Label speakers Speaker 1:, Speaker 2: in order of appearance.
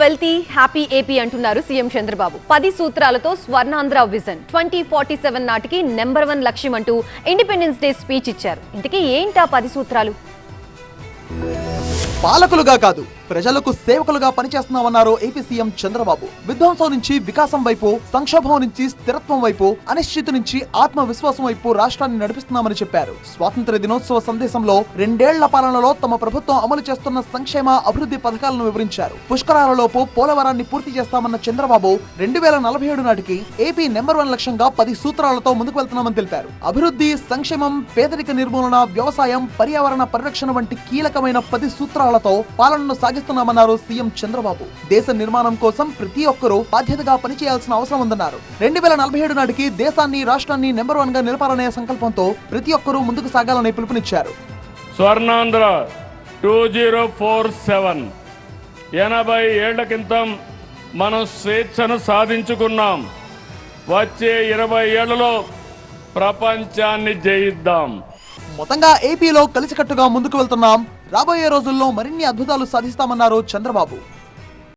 Speaker 1: Wealthy happy AP అంటున్నారు CM Chandrababu. 10 సూత్రాలతో Swarnandhra vision 2047 నాటికి నెంబర్ 1 లక్ష్యం అంటూ ఇండిపెండెన్స్ డే స్పీచ్ ఇచ్చారు. ఇంతకీ ఏంటా 10 సూత్రాలు?
Speaker 2: పాలకులుగా కాదు, ప్రజలకు సేవకులుగా పనిచేస్తున్నామన్నారు ఏపీ సీఎం చంద్రబాబు. విధ్వంసం నుంచి వికాసం వైపు, సంక్షోభం నుంచి స్థిరత్వం వైపు, అనిశ్చితి నుంచి ఆత్మవిశ్వాసం వైపు రాష్ట్రాన్ని నడిపిస్తున్నామని చెప్పారు. స్వాతంత్ర్య దినోత్సవ సందేశంలో 2 ఏళ్ల పాలనలో తమ ప్రభుత్వం అమలు చేస్తున్న సంక్షేమ అభివృద్ధి పథకాలను వివరించారు. పుష్కరాలలోపు పోలవరాన్ని పూర్తి చేస్తామన్న చంద్రబాబు 2047 నాటికి ఏపీ నెంబర్ 1 లక్ష్యంగా 10 సూత్రాలతో ముందుకు వెళ్తున్నామని తెలిపారు. అభివృద్ధి, సంక్షేమం, పేదరిక నిర్మూలన, వ్యవసాయం, పర్యావరణ పరిరక్షణ వంటి కీలకమైన 10 సూత్రాలతో పాలనను సాగిస్తున్నామన్నారు సీఎం చంద్రబాబు. దేశ నిర్మాణం కోసం ప్రతి ఒక్కరూ బాధ్యతగా పనిచేయాల్సిన అవసరం ఉందన్నారు. 2047 నాటికి దేశాన్ని, రాష్ట్రాన్ని నెంబర్ 1 గా నిలపాలనే సంకల్పంతో ప్రతి ఒక్కరూ ముందుకు సాగాలని పిలుపునిచ్చారు.
Speaker 3: స్వర్ణాంధ్ర 2047 80 ఏళ్ల క్రితం మనం స్వేచ్ఛను సాధించుకున్నాం. వచ్చే 20 ఏళ్లలో ప్రపంచాన్ని జయిద్దాం.
Speaker 2: మొత్తంగా ఏపీలో కలిసికట్టుగా ముందుకు వెళ్తున్నాం. రాబోయే రోజుల్లో మరిన్ని అద్భుతాలు సాధిస్తామన్నారు చంద్రబాబు.